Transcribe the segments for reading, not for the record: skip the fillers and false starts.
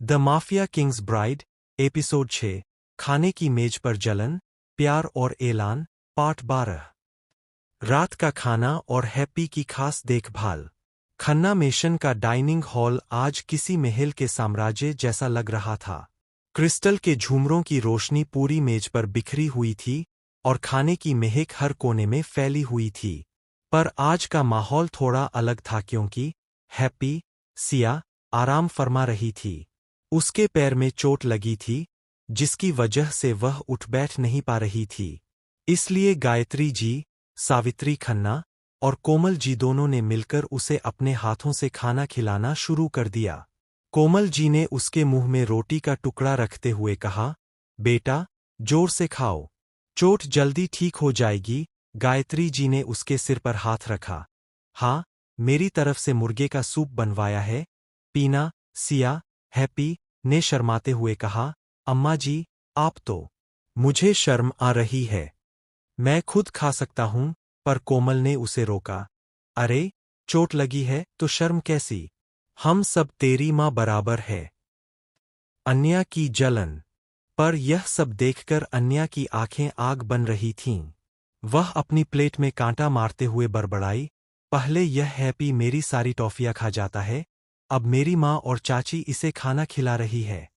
The mafia king's bride episode 6 खाने की मेज पर जलन, प्यार और ऐलान पार्ट 12। रात का खाना और हैप्पी की खास देखभाल। खन्ना मेशन का डाइनिंग हॉल आज किसी महल के साम्राज्य जैसा लग रहा था। क्रिस्टल के झूमरों की रोशनी पूरी मेज पर बिखरी हुई थी और खाने की महक हर कोने में फैली हुई थी। पर आज का माहौल थोड़ा अलग था क्योंकि हैप्पी सिया आराम फरमा रही थी। उसके पैर में चोट लगी थी जिसकी वजह से वह उठ बैठ नहीं पा रही थी। इसलिए गायत्री जी, सावित्री खन्ना और कोमल जी दोनों ने मिलकर उसे अपने हाथों से खाना खिलाना शुरू कर दिया। कोमल जी ने उसके मुंह में रोटी का टुकड़ा रखते हुए कहा, बेटा, जोर से खाओ, चोट जल्दी ठीक हो जाएगी। गायत्री जी ने उसके सिर पर हाथ रखा। हाँ, मेरी तरफ से मुर्गे का सूप बनवाया है, पीना। सिया, हैप्पी ने शर्माते हुए कहा, अम्मा जी, आप तो। मुझे शर्म आ रही है, मैं खुद खा सकता हूं। पर कोमल ने उसे रोका। अरे, चोट लगी है तो शर्म कैसी? हम सब तेरी मां बराबर है। अन्या की जलन। पर यह सब देखकर अन्या की आंखें आग बन रही थीं। वह अपनी प्लेट में कांटा मारते हुए बड़बड़ाई, पहले यह हैप्पी मेरी सारी टॉफियां खा जाता है, अब मेरी माँ और चाची इसे खाना खिला रही है।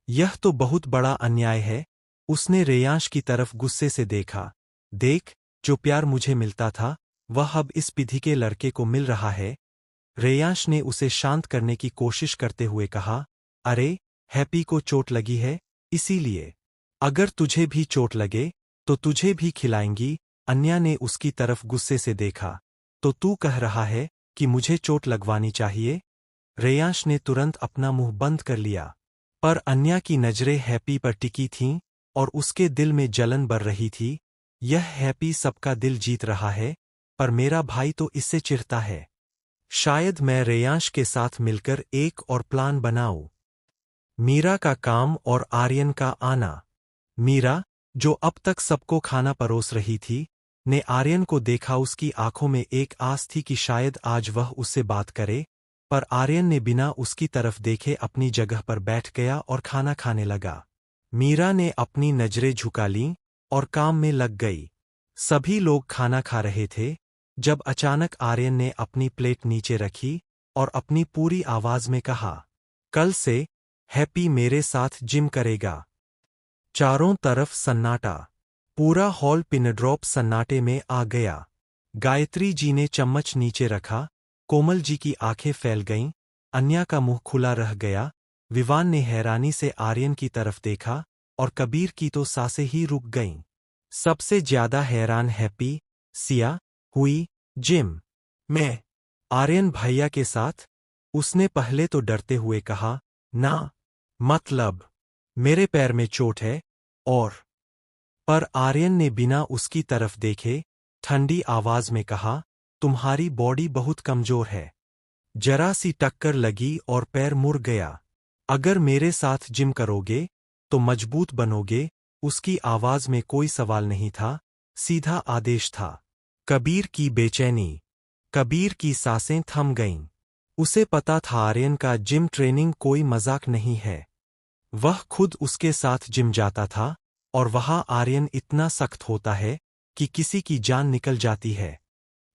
यह तो बहुत बड़ा अन्याय है। उसने रेयांश की तरफ गुस्से से देखा। देख, जो प्यार मुझे मिलता था वह अब इस पिधी के लड़के को मिल रहा है। रेयांश ने उसे शांत करने की कोशिश करते हुए कहा, अरे, हैप्पी को चोट लगी है, इसीलिए। अगर तुझे भी चोट लगे तो तुझे भी खिलाएंगी। अन्या ने उसकी तरफ गुस्से से देखा। तो तू कह रहा है कि मुझे चोट लगवानी चाहिए? रेयांश ने तुरंत अपना मुंह बंद कर लिया। पर अन्या की नजरें हैप्पी पर टिकी थीं और उसके दिल में जलन बढ़ रही थी। यह हैप्पी सबका दिल जीत रहा है, पर मेरा भाई तो इससे चिढ़ता है। शायद मैं रेयांश के साथ मिलकर एक और प्लान बनाऊं। मीरा का काम और आर्यन का आना। मीरा, जो अब तक सबको खाना परोस रही थी, ने आर्यन को देखा। उसकी आंखों में एक आस थी कि शायद आज वह उससे बात करे, पर आर्यन ने बिना उसकी तरफ देखे अपनी जगह पर बैठ गया और खाना खाने लगा। मीरा ने अपनी नजरें झुका लीं और काम में लग गई। सभी लोग खाना खा रहे थे जब अचानक आर्यन ने अपनी प्लेट नीचे रखी और अपनी पूरी आवाज में कहा, कल से हैप्पी मेरे साथ जिम करेगा। चारों तरफ सन्नाटा। पूरा हॉल पिनड्रॉप सन्नाटे में आ गया। गायत्री जी ने चम्मच नीचे रखा। कोमल जी की आंखें फैल गईं। अन्या का मुंह खुला रह गया। विवान ने हैरानी से आर्यन की तरफ देखा और कबीर की तो सांसें ही रुक गईं। सबसे ज्यादा हैरान हैप्पी, सिया हुई। जिम में आर्यन भैया के साथ? उसने पहले तो डरते हुए कहा, ना, मतलब मेरे पैर में चोट है। और पर आर्यन ने बिना उसकी तरफ देखे ठंडी आवाज में कहा, तुम्हारी बॉडी बहुत कमजोर है। जरा सी टक्कर लगी और पैर मुड़ गया। अगर मेरे साथ जिम करोगे तो मजबूत बनोगे। उसकी आवाज में कोई सवाल नहीं था, सीधा आदेश था। कबीर की बेचैनी। कबीर की सांसें थम गईं। उसे पता था आर्यन का जिम ट्रेनिंग कोई मजाक नहीं है। वह खुद उसके साथ जिम जाता था और वहां आर्यन इतना सख्त होता है कि किसी की जान निकल जाती है।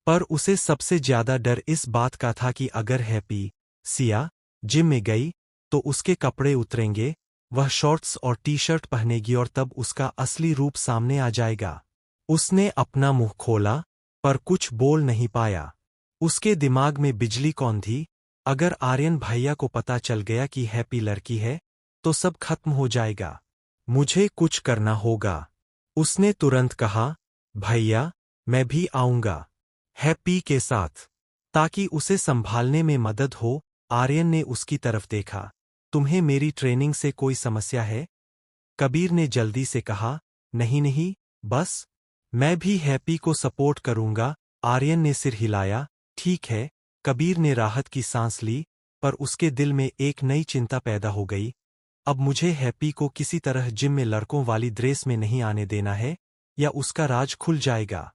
पर उसे सबसे ज्यादा डर इस बात का था कि अगर हैप्पी, सिया जिम में गई तो उसके कपड़े उतरेंगे, वह शॉर्ट्स और टी शर्ट पहनेगी और तब उसका असली रूप सामने आ जाएगा। उसने अपना मुंह खोला पर कुछ बोल नहीं पाया। उसके दिमाग में बिजली कौन थी? अगर आर्यन भैया को पता चल गया कि हैप्पी लड़की है तो सब खत्म हो जाएगा। मुझे कुछ करना होगा। उसने तुरंत कहा, भैया, मैं भी आऊंगा हैप्पी के साथ, ताकि उसे संभालने में मदद हो। आर्यन ने उसकी तरफ देखा। तुम्हें मेरी ट्रेनिंग से कोई समस्या है? कबीर ने जल्दी से कहा, नहीं नहीं, बस मैं भी हैप्पी को सपोर्ट करूंगा। आर्यन ने सिर हिलाया। ठीक है। कबीर ने राहत की सांस ली, पर उसके दिल में एक नई चिंता पैदा हो गई। अब मुझे हैप्पी को किसी तरह जिम में लड़कों वाली ड्रेस में नहीं आने देना है, या उसका राज खुल जाएगा।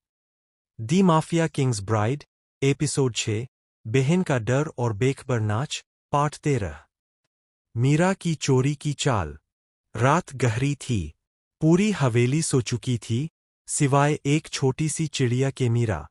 दी माफिया किंग्स ब्राइड एपिसोड 6 बहन का डर और बेखबर नाच पार्ट 13। मीरा की चोरी की चाल। रात गहरी थी। पूरी हवेली सो चुकी थी, सिवाय एक छोटी सी चिड़िया के। मीरा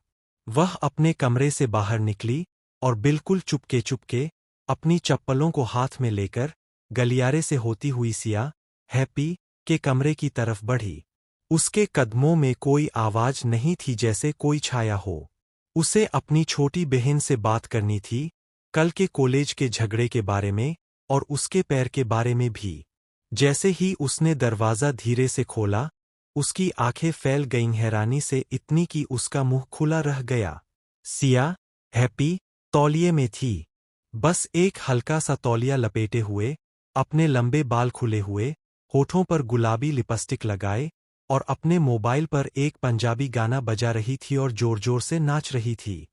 वह अपने कमरे से बाहर निकली और बिल्कुल चुपके चुपके अपनी चप्पलों को हाथ में लेकर गलियारे से होती हुई सिया, हैप्पी के कमरे की तरफ बढ़ी। उसके कदमों में कोई आवाज नहीं थी, जैसे कोई छाया हो। उसे अपनी छोटी बहन से बात करनी थी, कल के कॉलेज के झगड़े के बारे में और उसके पैर के बारे में भी। जैसे ही उसने दरवाज़ा धीरे से खोला, उसकी आंखें फैल गईं हैरानी से, इतनी कि उसका मुंह खुला रह गया। सिया, हैप्पी, तौलिए में थी। बस एक हल्का सा तौलिया लपेटे हुए, अपने लंबे बाल खुले हुए, होठों पर गुलाबी लिपस्टिक लगाए और अपने मोबाइल पर एक पंजाबी गाना बजा रही थी और जोर जोर से नाच रही थी।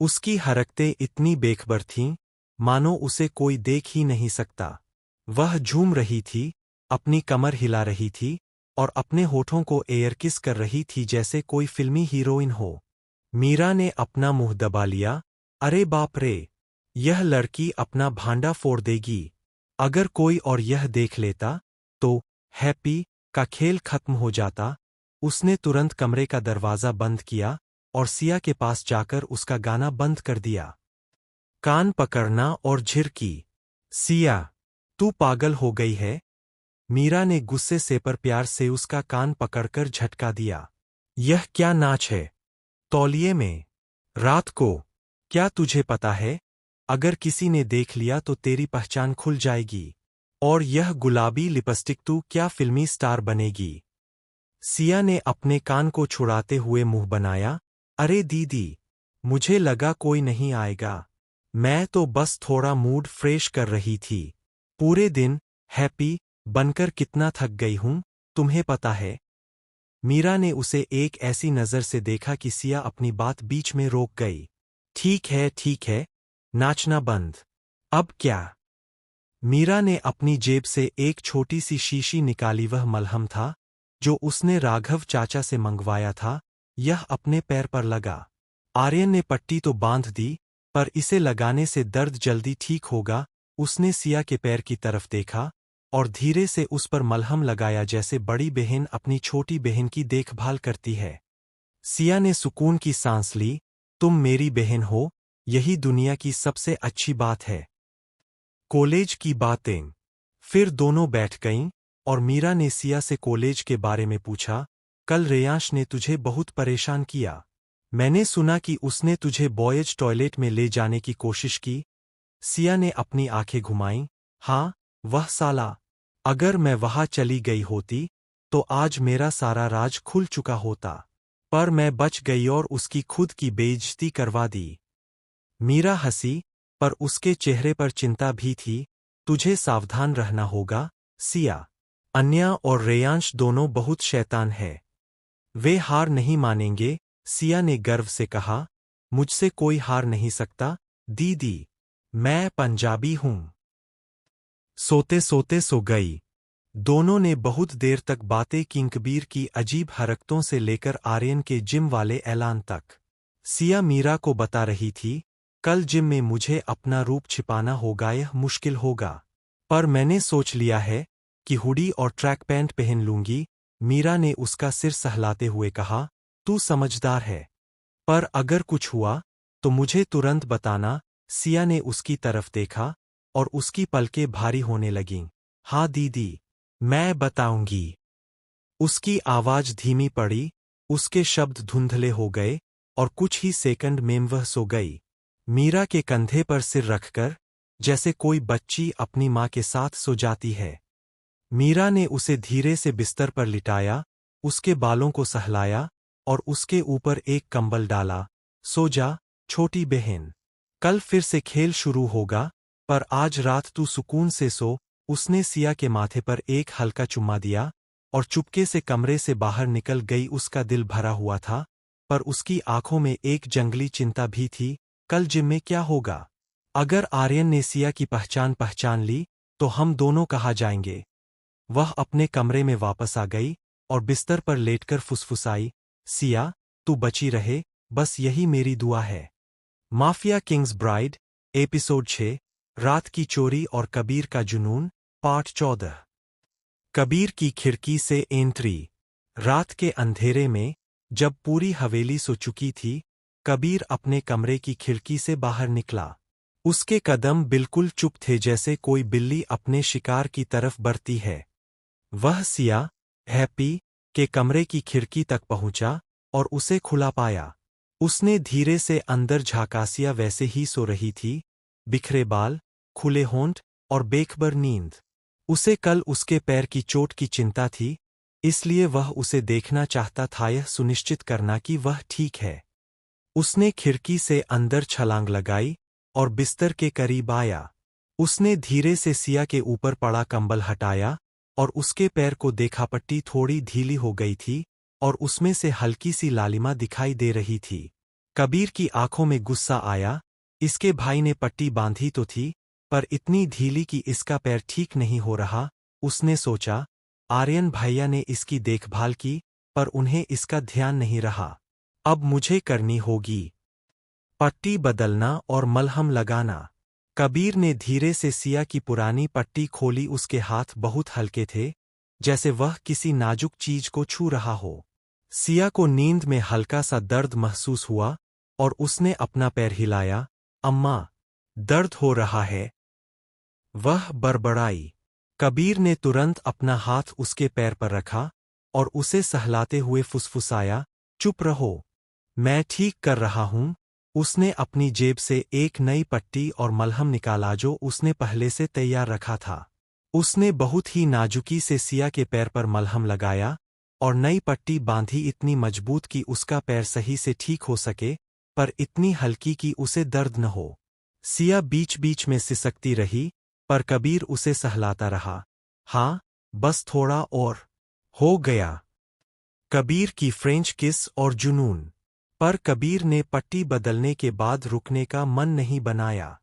उसकी हरकतें इतनी बेखबर थीं, मानो उसे कोई देख ही नहीं सकता। वह झूम रही थी, अपनी कमर हिला रही थी और अपने होठों को एयर किस कर रही थी, जैसे कोई फिल्मी हीरोइन हो। मीरा ने अपना मुंह दबा लिया। अरे बाप रे! यह लड़की अपना भांडा फोड़ देगी। अगर कोई और यह देख लेता तो हैप्पी का खेल खत्म हो जाता। उसने तुरंत कमरे का दरवाज़ा बंद किया और सिया के पास जाकर उसका गाना बंद कर दिया। कान पकड़ना और झिरकी। सिया, तू पागल हो गई है? मीरा ने गुस्से से पर प्यार से उसका कान पकड़कर झटका दिया। यह क्या नाच है? तौलिए में? रात को? क्या तुझे पता है, अगर किसी ने देख लिया तो तेरी पहचान खुल जाएगी। और यह गुलाबी लिपस्टिक, तू क्या फिल्मी स्टार बनेगी? सिया ने अपने कान को छुड़ाते हुए मुंह बनाया। अरे दीदी, मुझे लगा कोई नहीं आएगा। मैं तो बस थोड़ा मूड फ्रेश कर रही थी। पूरे दिन हैप्पी बनकर कितना थक गई हूं, तुम्हें पता है? मीरा ने उसे एक ऐसी नज़र से देखा कि सिया अपनी बात बीच में रोक गई। ठीक है, नाचना बंद। अब क्या? मीरा ने अपनी जेब से एक छोटी सी शीशी निकाली। वह मलहम था जो उसने राघव चाचा से मंगवाया था। यह अपने पैर पर लगा। आर्यन ने पट्टी तो बांध दी, पर इसे लगाने से दर्द जल्दी ठीक होगा। उसने सिया के पैर की तरफ देखा और धीरे से उस पर मलहम लगाया, जैसे बड़ी बहन अपनी छोटी बहन की देखभाल करती है। सिया ने सुकून की सांस ली। तुम मेरी बहन हो, यही दुनिया की सबसे अच्छी बात है। कॉलेज की बातें। फिर दोनों बैठ गईं और मीरा ने सिया से कॉलेज के बारे में पूछा। कल रेयांश ने तुझे बहुत परेशान किया। मैंने सुना कि उसने तुझे बॉयज टॉयलेट में ले जाने की कोशिश की। सिया ने अपनी आंखें घुमाईं। हाँ, वह साला। अगर मैं वहां चली गई होती तो आज मेरा सारा राज खुल चुका होता। पर मैं बच गई और उसकी खुद की बेइज्जती करवा दी। मीरा हंसी, पर उसके चेहरे पर चिंता भी थी। तुझे सावधान रहना होगा, सिया। अन्या और रेयांश दोनों बहुत शैतान है। वे हार नहीं मानेंगे, सिया ने गर्व से कहा। मुझसे कोई हार नहीं सकता, दीदी। मैं पंजाबी हूं। सोते सोते सो गई। दोनों ने बहुत देर तक बातें की, कबीर की अजीब हरकतों से लेकर आर्यन के जिम वाले ऐलान तक। सिया मीरा को बता रही थी, कल जिम में मुझे अपना रूप छिपाना होगा, यह मुश्किल होगा। पर मैंने सोच लिया है कि हुडी और ट्रैक पैंट पहन लूंगी। मीरा ने उसका सिर सहलाते हुए कहा, तू समझदार है। पर अगर कुछ हुआ तो मुझे तुरंत बताना। सिया ने उसकी तरफ देखा और उसकी पलकें भारी होने लगीं। हाँ दीदी, मैं बताऊंगी। उसकी आवाज धीमी पड़ी, उसके शब्द धुंधले हो गए और कुछ ही सेकंड में वह सो गई। मीरा के कंधे पर सिर रखकर, जैसे कोई बच्ची अपनी माँ के साथ सो जाती है। मीरा ने उसे धीरे से बिस्तर पर लिटाया, उसके बालों को सहलाया और उसके ऊपर एक कंबल डाला। सो जा, छोटी बहन। कल फिर से खेल शुरू होगा, पर आज रात तू सुकून से सो। उसने सिया के माथे पर एक हल्का चुम्मा दिया और चुपके से कमरे से बाहर निकल गई। उसका दिल भरा हुआ था, पर उसकी आंखों में एक जंगली चिंता भी थी। कल जिम में क्या होगा? अगर आर्यन ने सिया की पहचान ली तो हम दोनों कहाँ जाएंगे? वह अपने कमरे में वापस आ गई और बिस्तर पर लेटकर फुसफुसाई, सिया, तू बची रहे, बस यही मेरी दुआ है। माफिया किंग्स ब्राइड, एपिसोड 6, रात की चोरी और कबीर का जुनून। पार्ट 14। कबीर की खिड़की से एंट्री। रात के अंधेरे में जब पूरी हवेली सो चुकी थी, कबीर अपने कमरे की खिड़की से बाहर निकला। उसके कदम बिल्कुल चुप थे, जैसे कोई बिल्ली अपने शिकार की तरफ बढ़ती है। वह सिया, हैप्पी के कमरे की खिड़की तक पहुंचा और उसे खुला पाया। उसने धीरे से अंदर झांका। सिया वैसे ही सो रही थी, बिखरे बाल, खुले होंठ और बेखबर नींद। उसे कल उसके पैर की चोट की चिंता थी, इसलिए वह उसे देखना चाहता था, यह सुनिश्चित करना कि वह ठीक है। उसने खिड़की से अंदर छलांग लगाई और बिस्तर के करीब आया। उसने धीरे से सिया के ऊपर पड़ा कंबल हटाया और उसके पैर को देखा। पट्टी थोड़ी ढीली हो गई थी और उसमें से हल्की सी लालिमा दिखाई दे रही थी। कबीर की आंखों में गुस्सा आया। इसके भाई ने पट्टी बांधी तो थी, पर इतनी ढीली कि इसका पैर ठीक नहीं हो रहा। उसने सोचा, आर्यन भैया ने इसकी देखभाल की, पर उन्हें इसका ध्यान नहीं रहा। अब मुझे करनी होगी। पट्टी बदलना और मलहम लगाना। कबीर ने धीरे से सिया की पुरानी पट्टी खोली। उसके हाथ बहुत हल्के थे, जैसे वह किसी नाजुक चीज को छू रहा हो। सिया को नींद में हल्का सा दर्द महसूस हुआ और उसने अपना पैर हिलाया। अम्मा, दर्द हो रहा है, वह बड़बड़ाई। कबीर ने तुरंत अपना हाथ उसके पैर पर रखा और उसे सहलाते हुए फुसफुसाया, चुप रहो, मैं ठीक कर रहा हूं। उसने अपनी जेब से एक नई पट्टी और मलहम निकाला जो उसने पहले से तैयार रखा था। उसने बहुत ही नाजुकी से सिया के पैर पर मलहम लगाया और नई पट्टी बांधी, इतनी मजबूत कि उसका पैर सही से ठीक हो सके, पर इतनी हल्की कि उसे दर्द न हो। सिया बीच बीच में सिसकती रही, पर कबीर उसे सहलाता रहा। हाँ, बस थोड़ा और हो गया। कबीर की फ्रेंच किस और जुनून। पर कबीर ने पट्टी बदलने के बाद रुकने का मन नहीं बनाया।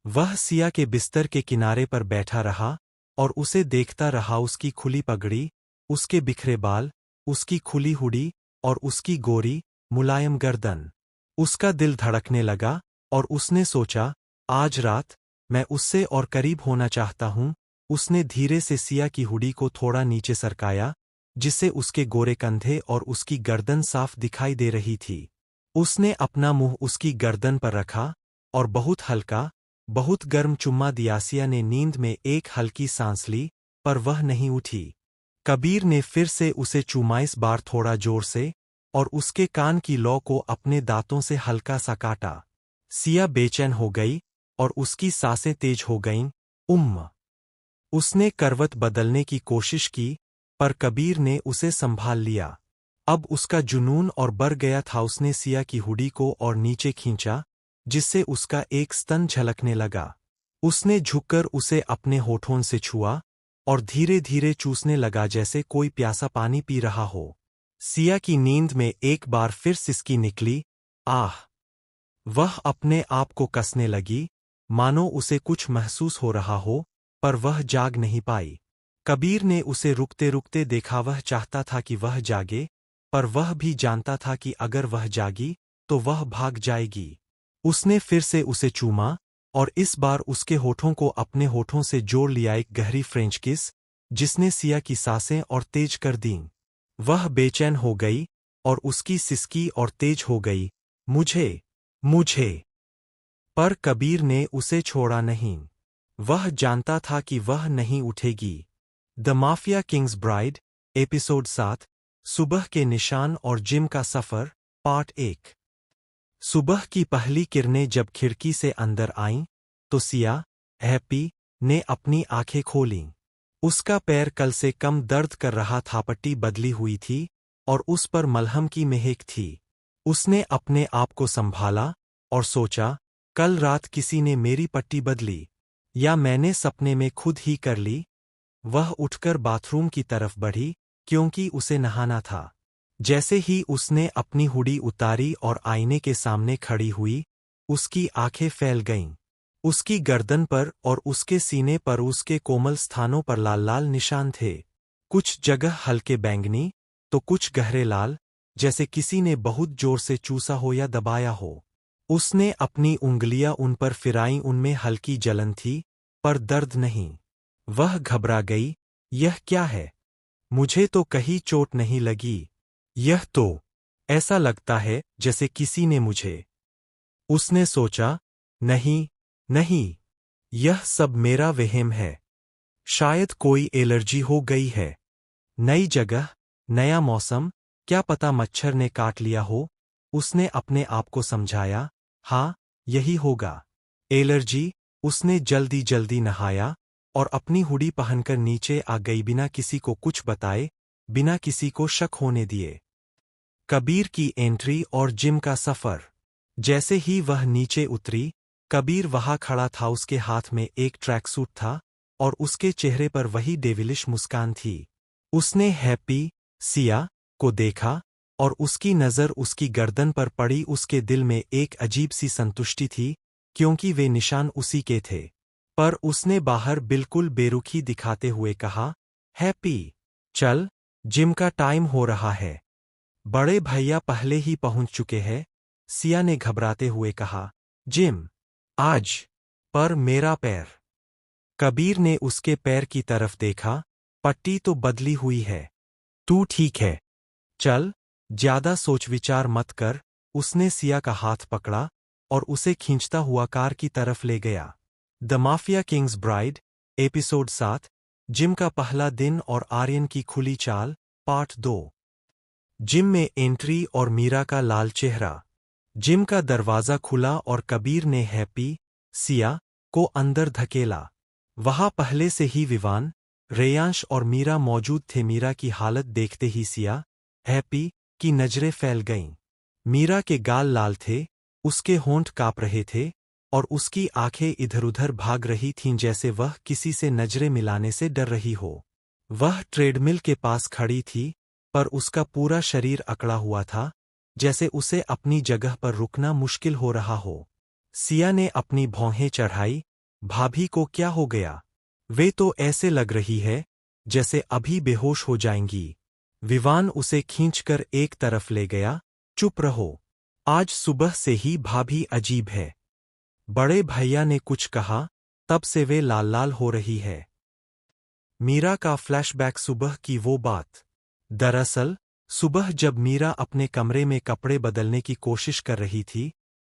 वह सिया के बिस्तर के किनारे पर बैठा रहा और उसे देखता रहा। उसकी खुली पगड़ी, उसके बिखरे बाल, उसकी खुली हुडी और उसकी गोरी, मुलायम गर्दन। उसका दिल धड़कने लगा और उसने सोचा, आज रात मैं उससे और करीब होना चाहता हूं। उसने धीरे से सिया की हुडी को थोड़ा नीचे सरकाया, जिससे उसके गोरे कंधे और उसकी गर्दन साफ दिखाई दे रही थी। उसने अपना मुंह उसकी गर्दन पर रखा और बहुत हल्का, बहुत गर्म चुम्मा दिया। सिया ने नींद में एक हल्की सांस ली, पर वह नहीं उठी। कबीर ने फिर से उसे चूमा, इस बार थोड़ा जोर से, और उसके कान की लौ को अपने दांतों से हल्का सा काटा। सिया बेचैन हो गई और उसकी सांसें तेज हो गईं। उसने करवट बदलने की कोशिश की, पर कबीर ने उसे संभाल लिया। अब उसका जुनून और बढ़ गया था। उसने सिया की हुडी को और नीचे खींचा, जिससे उसका एक स्तन झलकने लगा। उसने झुककर उसे अपने होठों से छुआ और धीरे धीरे चूसने लगा, जैसे कोई प्यासा पानी पी रहा हो। सिया की नींद में एक बार फिर सिसकी निकली। आह! वह अपने आप को कसने लगी, मानो उसे कुछ महसूस हो रहा हो, पर वह जाग नहीं पाई। कबीर ने उसे रुकते रुकते देखा। वह चाहता था कि वह जागे, पर वह भी जानता था कि अगर वह जागी तो वह भाग जाएगी। उसने फिर से उसे चूमा और इस बार उसके होठों को अपने होठों से जोड़ लिया, एक गहरी फ्रेंच किस, जिसने सिया की सांसें और तेज कर दीं। वह बेचैन हो गई और उसकी सिसकी और तेज हो गई। मुझे, मुझे। पर कबीर ने उसे छोड़ा नहीं। वह जानता था कि वह नहीं उठेगी। The mafia king's bride, episode 7, सुबह के निशान और जिम का सफर, पार्ट 1। सुबह की पहली किरणें जब खिड़की से अंदर आईं, तो सिया, हैप्पी, ने अपनी आंखें खोलीं। उसका पैर कल से कम दर्द कर रहा था। पट्टी बदली हुई थी और उस पर मलहम की महक थी। उसने अपने आप को संभाला और सोचा, कल रात किसी ने मेरी पट्टी बदली, या मैंने सपने में खुद ही कर ली। वह उठकर बाथरूम की तरफ बढ़ी, क्योंकि उसे नहाना था। जैसे ही उसने अपनी हुडी उतारी और आईने के सामने खड़ी हुई, उसकी आंखें फैल गईं। उसकी गर्दन पर और उसके सीने पर उसके कोमल स्थानों पर लाल लाल निशान थे। कुछ जगह हल्के बैंगनी, तो कुछ गहरे लाल, जैसे किसी ने बहुत जोर से चूसा हो या दबाया हो। उसने अपनी उंगलियां उन पर फिराईं। उनमें हल्की जलन थी, पर दर्द नहीं। वह घबरा गई। यह क्या है? मुझे तो कहीं चोट नहीं लगी। यह तो ऐसा लगता है जैसे किसी ने मुझे। उसने सोचा, नहीं, नहीं, यह सब मेरा वहम है। शायद कोई एलर्जी हो गई है। नई जगह, नया मौसम, क्या पता मच्छर ने काट लिया हो। उसने अपने आप को समझाया, हाँ, यही होगा। एलर्जी। उसने जल्दी जल्दी नहाया और अपनी हुडी पहनकर नीचे आ गई बिना किसी को कुछ बताए, बिना किसी को शक होने दिए। कबीर की एंट्री और जिम का सफर। जैसे ही वह नीचे उतरी, कबीर वहां खड़ा था। उसके हाथ में एक ट्रैक सूट था और उसके चेहरे पर वही डेविलिश मुस्कान थी। उसने हैप्पी, सिया, को देखा और उसकी नज़र उसकी गर्दन पर पड़ी। उसके दिल में एक अजीब सी संतुष्टि थी, क्योंकि वे निशान उसी के थे। पर उसने बाहर बिल्कुल बेरुखी दिखाते हुए कहा, हैप्पी, चल, जिम का टाइम हो रहा है। बड़े भैया पहले ही पहुंच चुके हैं। सिया ने घबराते हुए कहा, जिम? आज? पर मेरा पैर। कबीर ने उसके पैर की तरफ देखा। पट्टी तो बदली हुई है। तू ठीक है? चल, ज्यादा सोच विचार मत कर। उसने सिया का हाथ पकड़ा और उसे खींचता हुआ कार की तरफ ले गया। The mafia king's bride, episode 7, Jim का पहला दिन और आर्यन की खुली चाल, पार्ट 2। जिम में एंट्री और मीरा का लाल चेहरा। जिम का दरवाजा खुला और कबीर ने हैप्पी, सिया, को अंदर धकेला। वहां पहले से ही विवान, रेयांश और मीरा मौजूद थे। मीरा की हालत देखते ही सिया, हैप्पी, की नजरें फैल गईं। मीरा के गाल लाल थे, उसके होंठ कांप रहे थे और उसकी आंखें इधर-उधर भाग रही थीं जैसे वह किसी से नजरें मिलाने से डर रही हो। वह ट्रेडमिल के पास खड़ी थी, पर उसका पूरा शरीर अकड़ा हुआ था, जैसे उसे अपनी जगह पर रुकना मुश्किल हो रहा हो। सिया ने अपनी भौहें चढ़ाई। भाभी को क्या हो गया? वे तो ऐसे लग रही है जैसे अभी बेहोश हो जाएंगी। विवान उसे खींचकर एक तरफ ले गया। चुप रहो, आज सुबह से ही भाभी अजीब है। बड़े भैया ने कुछ कहा, तब से वे लाल लाल हो रही है। मीरा का फ्लैशबैक। सुबह की वो बात। दरअसल, सुबह जब मीरा अपने कमरे में कपड़े बदलने की कोशिश कर रही थी,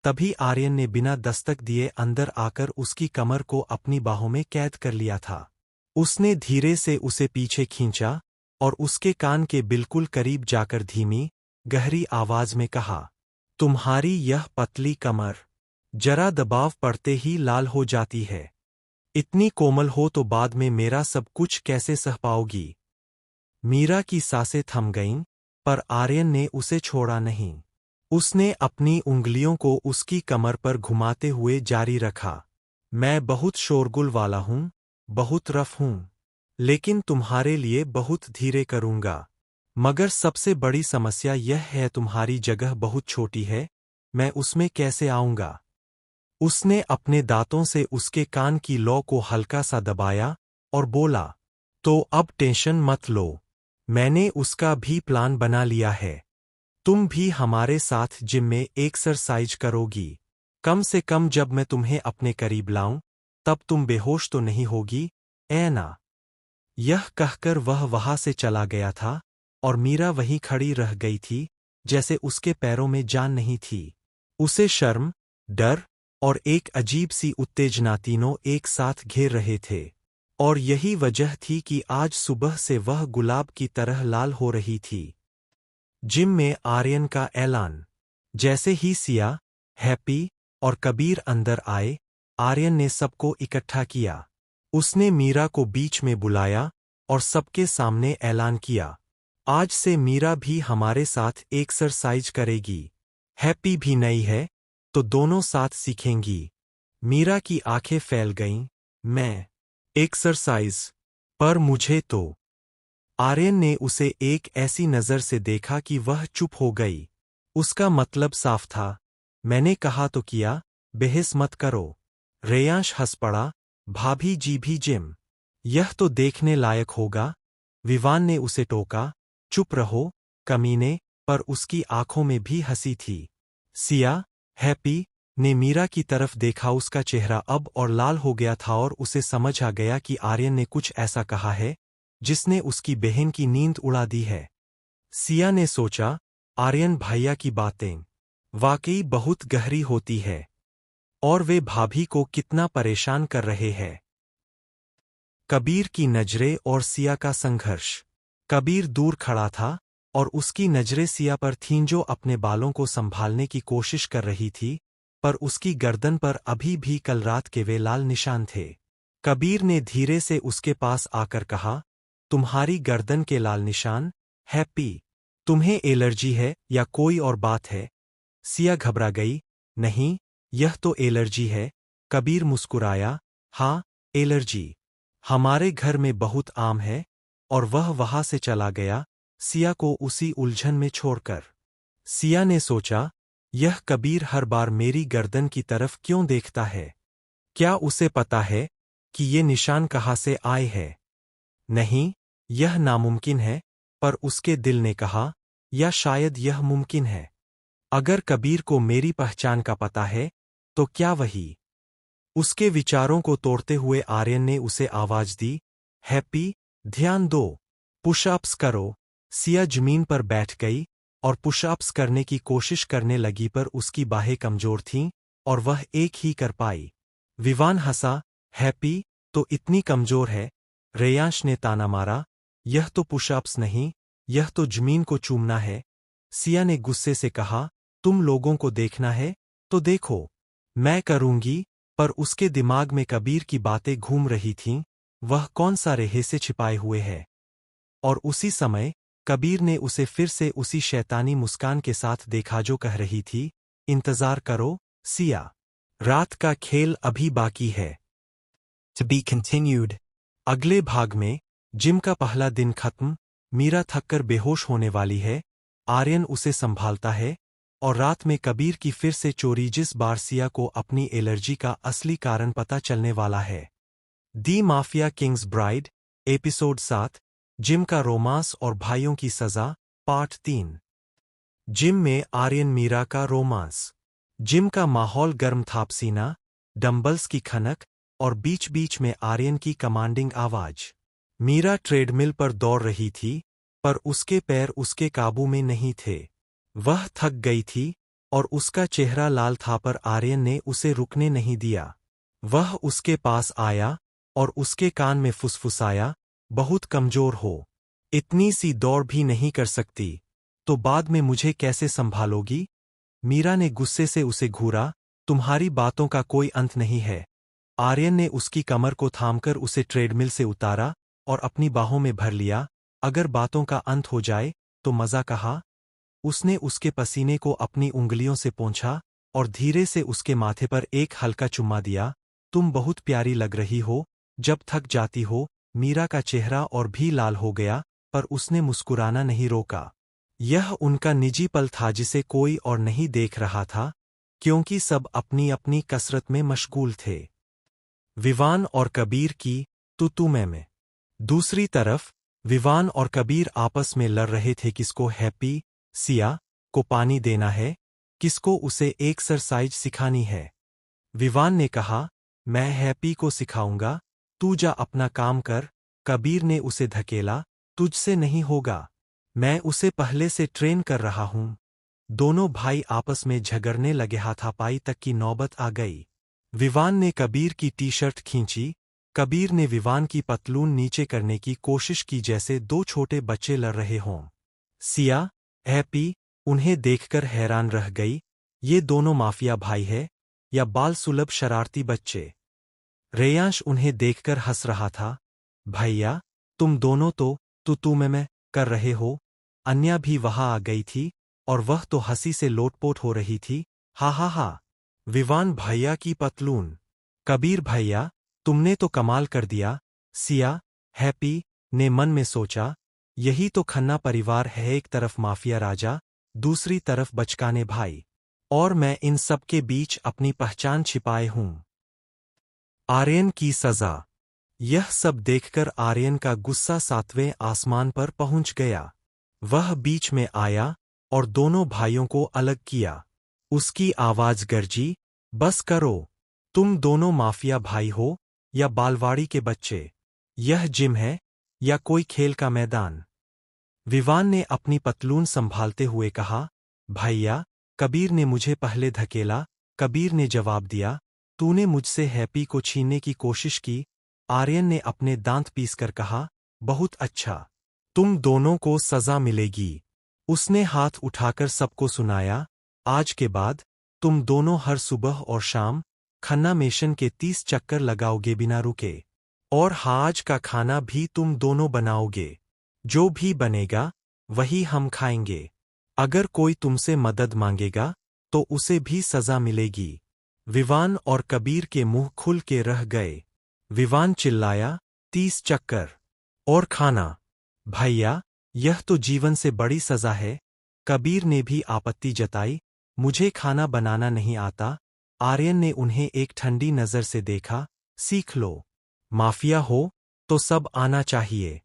तभी आर्यन ने बिना दस्तक दिए अंदर आकर उसकी कमर को अपनी बाहों में कैद कर लिया था। उसने धीरे से उसे पीछे खींचा और उसके कान के बिल्कुल करीब जाकर धीमी, गहरी आवाज में कहा, तुम्हारी यह पतली कमर जरा दबाव पड़ते ही लाल हो जाती है। इतनी कोमल हो तो बाद में मेरा सब कुछ कैसे सह पाओगी? मीरा की सांसें थम गईं, पर आर्यन ने उसे छोड़ा नहीं। उसने अपनी उंगलियों को उसकी कमर पर घुमाते हुए जारी रखा। मैं बहुत शोरगुल वाला हूं, बहुत रफ हूं, लेकिन तुम्हारे लिए बहुत धीरे करूंगा। मगर सबसे बड़ी समस्या यह है तुम्हारी जगह बहुत छोटी है, मैं उसमें कैसे आऊंगा? उसने अपने दांतों से उसके कान की लौ को हल्का सा दबाया और बोला, तो अब टेंशन मत लो, मैंने उसका भी प्लान बना लिया है। तुम भी हमारे साथ जिम में एक्सरसाइज करोगी। कम से कम जब मैं तुम्हें अपने करीब लाऊं, तब तुम बेहोश तो नहीं होगी, ऐ ना? यह कहकर वह वहां से चला गया था और मीरा वहीं खड़ी रह गई थी, जैसे उसके पैरों में जान नहीं थी। उसे शर्म, डर और एक अजीब सी उत्तेजना तीनों एक साथ घेर रहे थे। और यही वजह थी कि आज सुबह से वह गुलाब की तरह लाल हो रही थी। जिम में आर्यन का ऐलान। जैसे ही सिया, हैप्पी और कबीर अंदर आए, आर्यन ने सबको इकट्ठा किया। उसने मीरा को बीच में बुलाया और सबके सामने ऐलान किया, आज से मीरा भी हमारे साथ एक्सरसाइज करेगी। हैप्पी भी नई है, तो दोनों साथ सीखेंगी। मीरा की आंखें फैल गईं। मैं एक्सरसाइज? पर मुझे तो। आर्यन ने उसे एक ऐसी नज़र से देखा कि वह चुप हो गई। उसका मतलब साफ था, मैंने कहा तो किया, बहस मत करो। रेयांश हंस पड़ा, भाभी जी भी जिम? यह तो देखने लायक होगा। विवान ने उसे टोका, चुप रहो, कमीने, पर उसकी आंखों में भी हंसी थी। सिया, हैप्पी, ने मीरा की तरफ देखा। उसका चेहरा अब और लाल हो गया था और उसे समझ आ गया कि आर्यन ने कुछ ऐसा कहा है जिसने उसकी बहन की नींद उड़ा दी है। सिया ने सोचा, आर्यन भैया की बातें वाकई बहुत गहरी होती है और वे भाभी को कितना परेशान कर रहे हैं। कबीर की नजरें और सिया का संघर्ष। कबीर दूर खड़ा था और उसकी नजरें सिया पर थीं जो अपने बालों को संभालने की कोशिश कर रही थी, पर उसकी गर्दन पर अभी भी कल रात के वे लाल निशान थे। कबीर ने धीरे से उसके पास आकर कहा, तुम्हारी गर्दन के लाल निशान, हैप्पी, तुम्हें एलर्जी है या कोई और बात है? सिया घबरा गई। नहीं, यह तो एलर्जी है। कबीर मुस्कुराया, हाँ, एलर्जी हमारे घर में बहुत आम है। और वह वहां से चला गया, सिया को उसी उलझन में छोड़कर। सिया ने सोचा, यह कबीर हर बार मेरी गर्दन की तरफ क्यों देखता है? क्या उसे पता है कि ये निशान कहाँ से आए हैं? नहीं, यह नामुमकिन है, पर उसके दिल ने कहा, या शायद यह मुमकिन है। अगर कबीर को मेरी पहचान का पता है, तो क्या वही? उसके विचारों को तोड़ते हुए आर्यन ने उसे आवाज दी, हैप्पी, ध्यान दो, पुशअप्स करो। सिया जमीन पर बैठ गई और पुशअप्स करने की कोशिश करने लगी, पर उसकी बाहें कमजोर थीं और वह एक ही कर पाई। विवान हंसा, हैप्पी तो इतनी कमजोर है? रेयांश ने ताना मारा, यह तो पुशअप्स नहीं, यह तो जमीन को चूमना है। सिया ने गुस्से से कहा, तुम लोगों को देखना है तो देखो, मैं करूंगी। पर उसके दिमाग में कबीर की बातें घूम रही थीं, वह कौन सा रहस्य छिपाए हुए है। और उसी समय कबीर ने उसे फिर से उसी शैतानी मुस्कान के साथ देखा जो कह रही थी, इंतजार करो, सिया, रात का खेल अभी बाकी है। To be continued। अगले भाग में जिम का पहला दिन खत्म, मीरा थककर बेहोश होने वाली है, आर्यन उसे संभालता है और रात में कबीर की फिर से चोरी, जिस बार सिया को अपनी एलर्जी का असली कारण पता चलने वाला है। The mafia king's bride, episode 7, Jim का रोमांस और भाइयों की सजा, पार्ट 3। जिम में आर्यन मीरा का रोमांस। जिम का माहौल गर्म था, पसीना, डंबल्स की खनक और बीच बीच में आर्यन की कमांडिंग आवाज। मीरा ट्रेडमिल पर दौड़ रही थी, पर उसके पैर उसके काबू में नहीं थे। वह थक गई थी और उसका चेहरा लाल था, पर आर्यन ने उसे रुकने नहीं दिया। वह उसके पास आया और उसके कान में फुसफुसाया, बहुत कमजोर हो, इतनी सी दौड़ भी नहीं कर सकती, तो बाद में मुझे कैसे संभालोगी? मीरा ने गुस्से से उसे घूरा, तुम्हारी बातों का कोई अंत नहीं है। आर्यन ने उसकी कमर को थामकर उसे ट्रेडमिल से उतारा और अपनी बाहों में भर लिया। अगर बातों का अंत हो जाए तो मजा कहा? उसने उसके पसीने को अपनी उंगलियों से पोंछा और धीरे से उसके माथे पर एक हल्का चुम्मा दिया। तुम बहुत प्यारी लग रही हो जब थक जाती हो। मीरा का चेहरा और भी लाल हो गया, पर उसने मुस्कुराना नहीं रोका। यह उनका निजी पल था जिसे कोई और नहीं देख रहा था, क्योंकि सब अपनी अपनी कसरत में मशगूल थे। विवान और कबीर की तू मैं। दूसरी तरफ विवान और कबीर आपस में लड़ रहे थे, किसको हैप्पी, सिया, को पानी देना है, किसको उसे एक्सरसाइज सिखानी है। विवान ने कहा, मैं हैप्पी को सिखाऊंगा, तू जा अपना काम कर। कबीर ने उसे धकेला, तुझसे नहीं होगा, मैं उसे पहले से ट्रेन कर रहा हूं। दोनों भाई आपस में झगड़ने लगे, हाथापाई तक की नौबत आ गई। विवान ने कबीर की टी शर्ट खींची, कबीर ने विवान की पतलून नीचे करने की कोशिश की, जैसे दो छोटे बच्चे लड़ रहे हों। सिया, हैप्पी उन्हें देखकर हैरान रह गई, ये दोनों माफिया भाई है या बाल सुलभ शरारती बच्चे। रेयांश उन्हें देखकर हंस रहा था, भैया तुम दोनों तो तू मैं कर रहे हो। अन्या भी वहां आ गई थी और वह तो हंसी से लोटपोट हो रही थी, हा हा हा। विवान, भैया की पतलून। कबीर, भैया तुमने तो कमाल कर दिया। सिया, हैप्पी ने मन में सोचा, यही तो खन्ना परिवार है, एक तरफ माफिया राजा, दूसरी तरफ बचकाने भाई, और मैं इन सब के बीच अपनी पहचान छिपाए हूं। आर्यन की सजा। यह सब देखकर आर्यन का गुस्सा 7वें आसमान पर पहुंच गया। वह बीच में आया और दोनों भाइयों को अलग किया। उसकी आवाज गरजी, बस करो। तुम दोनों माफिया भाई हो या बालवाड़ी के बच्चे? यह जिम है या कोई खेल का मैदान? विवान ने अपनी पतलून संभालते हुए कहा। भैया, कबीर ने मुझे पहले धकेला। कबीर ने जवाब दिया। तूने मुझसे हैप्पी को छीनने की कोशिश की। आर्यन ने अपने दांत पीसकर कहा। बहुत अच्छा। तुम दोनों को सजा मिलेगी। उसने हाथ उठाकर सबको सुनाया। आज के बाद तुम दोनों हर सुबह और शाम खन्ना मेशन के 30 चक्कर लगाओगे बिना रुके। और आज का खाना भी तुम दोनों बनाओगे। जो भी बनेगा वही हम खाएंगे। अगर कोई तुमसे मदद मांगेगा तो उसे भी सजा मिलेगी। विवान और कबीर के मुंह खुल के रह गए। विवान चिल्लाया। 30 चक्कर और खाना? भैया, यह तो जीवन से बड़ी सजा है। कबीर ने भी आपत्ति जताई। मुझे खाना बनाना नहीं आता। आर्यन ने उन्हें एक ठंडी नज़र से देखा। सीख लो। माफिया हो तो सब आना चाहिए।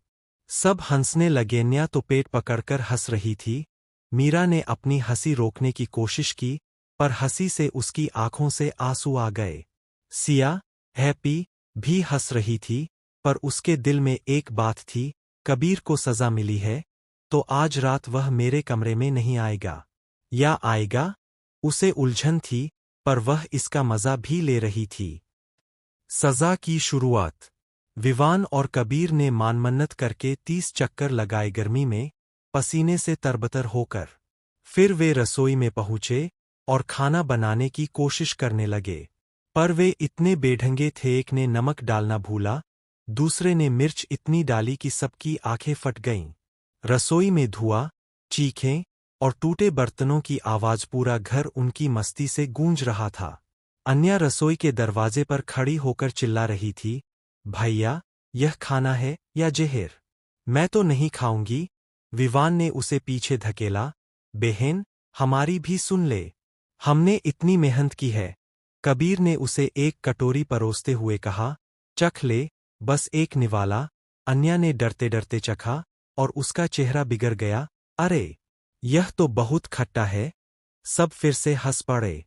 सब हंसने लगे। न्या तो पेट पकड़कर हंस रही थी। मीरा ने अपनी हंसी रोकने की कोशिश की, पर हंसी से उसकी आंखों से आंसू आ गए। सिया, हैप्पी भी हंस रही थी, पर उसके दिल में एक बात थी। कबीर को सजा मिली है तो आज रात वह मेरे कमरे में नहीं आएगा। या आएगा? उसे उलझन थी, पर वह इसका मजा भी ले रही थी। सजा की शुरुआत। विवान और कबीर ने मानमन्नत करके 30 चक्कर लगाए गर्मी में, पसीने से तरबतर होकर। फिर वे रसोई में पहुंचे और खाना बनाने की कोशिश करने लगे। पर वे इतने बेढंगे थे। एक ने नमक डालना भूला, दूसरे ने मिर्च इतनी डाली कि सबकी आंखें फट गईं। रसोई में धुआं, चीखें और टूटे बर्तनों की आवाज, पूरा घर उनकी मस्ती से गूंज रहा था। अन्या रसोई के दरवाजे पर खड़ी होकर चिल्ला रही थी। भैया, यह खाना है या जहर? मैं तो नहीं खाऊंगी। विवान ने उसे पीछे धकेला। बहन, हमारी भी सुन ले। हमने इतनी मेहनत की है। कबीर ने उसे एक कटोरी परोसते हुए कहा। चख ले, बस एक निवाला। अन्या ने डरते डरते चखा और उसका चेहरा बिगड़ गया। अरे, यह तो बहुत खट्टा है। सब फिर से हंस पड़े।